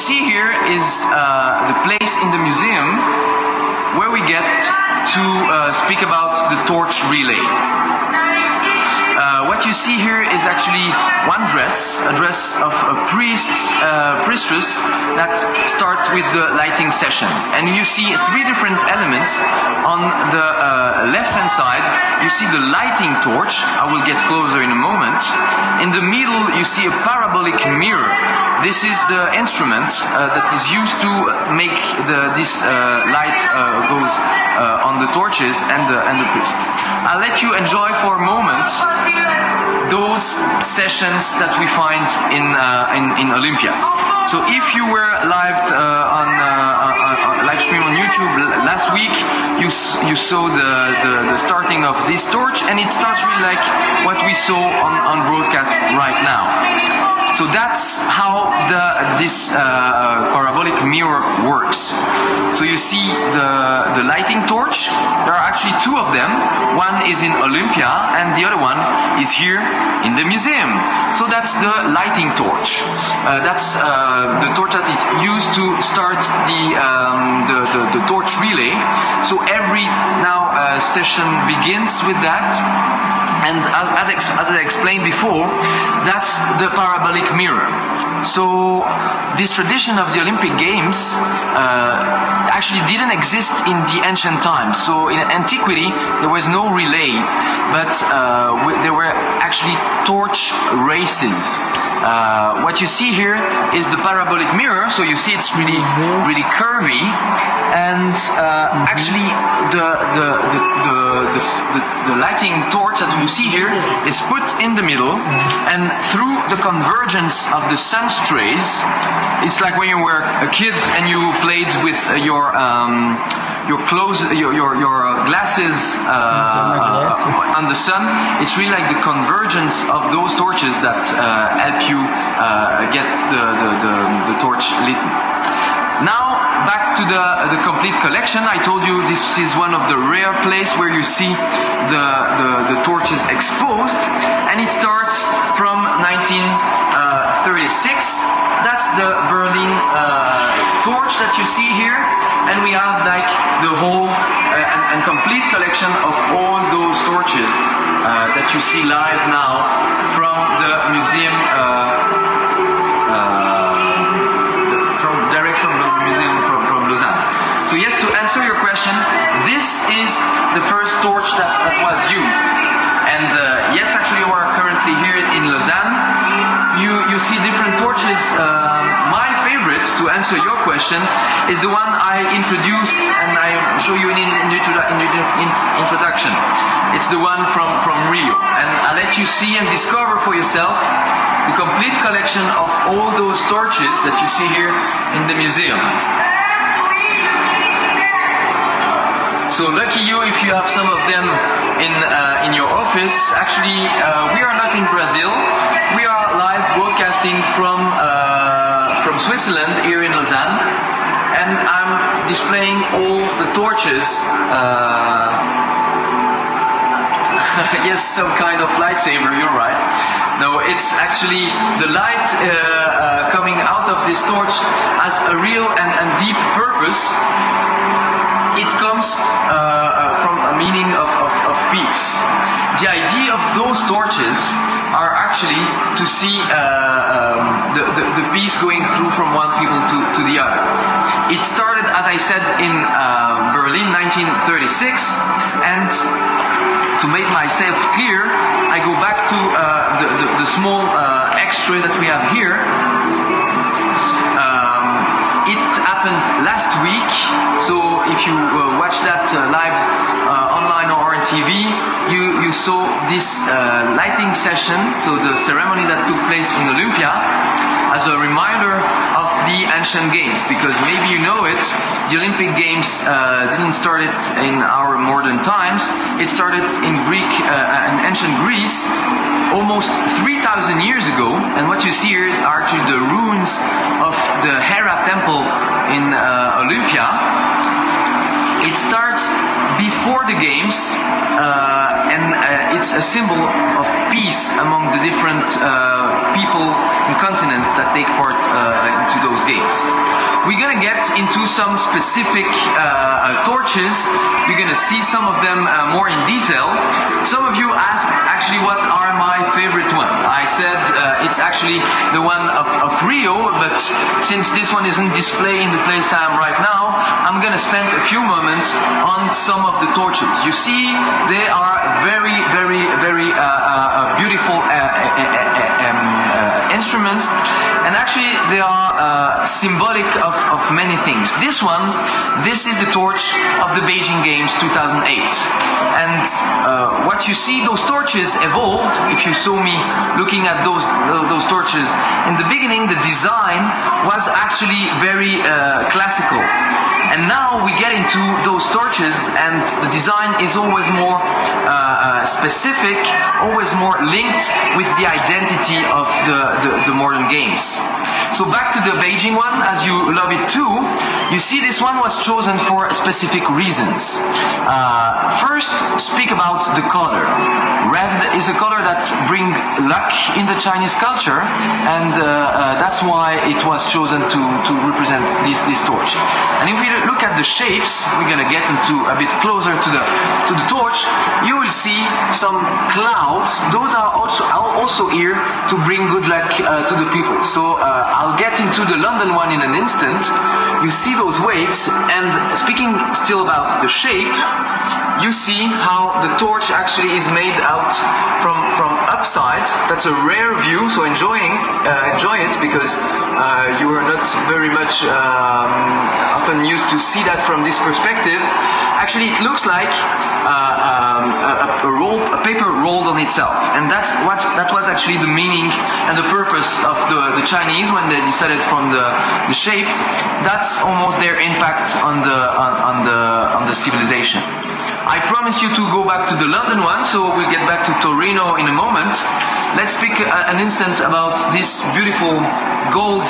you see here is the place in the museum where we get to speak about the torch relay. What you see here is actually one dress, a dress of a priestess that starts with the lighting session. And you see three different elements. On the left-hand side, you see the lighting torch. I will get closer in a moment. In the middle, you see a parabolic mirror. This is the instrument that is used to make this light goes on the torches and the priest. I'll let you enjoy for a moment those sessions that we find in Olympia. So if you were live on live stream on YouTube last week, you saw the starting of this torch, and it starts really like what we saw on broadcast right now. So that's how this parabolic mirror works. So you see the lighting torch. There are actually two of them. One is in Olympia and the other one is here in the museum. So that's the lighting torch. That's the torch that is used to start the torch relay. So every session begins with that. And as I explained before, that's the parabolic mirror. So this tradition of the Olympic Games actually didn't exist in the ancient times. So in antiquity, there was no relay, but there were actually torch races. What you see here is the parabolic mirror. So you see it's really curvy, and actually the lighting torch that you see here is put in the middle, and through the convergence of the sun's rays, it's like when you were a kid and you played with your clothes, your glasses on the sun. It's really like the convergence of those torches that help you get the torch lit. Now back to the complete collection. I told you this is one of the rare places where you see the torches exposed, and it starts from 1936. That's the Berlin torch that you see here, and we have like the whole and complete collection of all those torches that you see live now from the museum. So yes, to answer your question, this is the first torch that was used. And yes, actually you are currently here in Lausanne. You see different torches. My favorite, to answer your question, is the one I introduced and I show you in the introduction. It's the one from Rio. And I'll let you see and discover for yourself the complete collection of all those torches that you see here in the museum. So lucky you if you have some of them in your office. Actually, we are not in Brazil. We are live broadcasting from Switzerland here in Lausanne, and I'm displaying all the torches. Yes, some kind of lightsaber. You're right. No, it's actually the light coming out of this torch has a real and deep purpose. It comes from a meaning of peace. The idea of those torches are actually to see the peace going through from one people to the other. It started, as I said, in Berlin, 1936, and to make myself clear, I go back to the small X-ray that we have here. It happened last week, so if you watch that live online or on TV, you saw this lighting session, so the ceremony that took place in Olympia, as a reminder of the ancient games, because maybe you know it, the Olympic Games didn't start it in our modern times. It started in ancient Greece almost 3,000 years ago, and what you see here are actually the ruins of the Hera temple in Olympia. It starts before the games, and it's a symbol of peace among the different people and continents that take part into those games. we're gonna get into some specific torches. You're gonna see some of them more in detail. Some of you asked actually what are my favorite one. I said it's actually the one of Rio, but since this one isn't displayed in the place I am right now, I'm gonna spend a few moments on some of the torches. You see, they are very beautiful instruments, and actually they are symbolic of many things. This is the torch of the Beijing Games 2008, and what you see, those torches evolved. If you saw me looking at those torches in the beginning, the design was actually very classical. And now we get into those torches, and the design is always more specific, always more linked with the identity of the modern games. So back to the Beijing one, as you love it too, you see this one was chosen for specific reasons. First, speak about the color. Red is a color that brings luck in the Chinese culture, and that's why it was chosen to represent this torch. And if we look at the shapes, we're gonna get into a bit closer to the torch. You will see some clouds. Those are also here to bring good luck to the people. So I'll get into the London one in an instant. You see those waves, and speaking still about the shape, you see how the torch actually is made out from upside. That's a rare view, so enjoy it, because you are not very much often used to see that from this perspective. Actually, it looks like a paper rolled on itself, and that was actually the meaning and the purpose of the Chinese when they decided from the shape. That's almost their impact on the civilization. I promise you to go back to the London one, so we'll get back to Torino in a moment. Let's speak an instant about this beautiful gold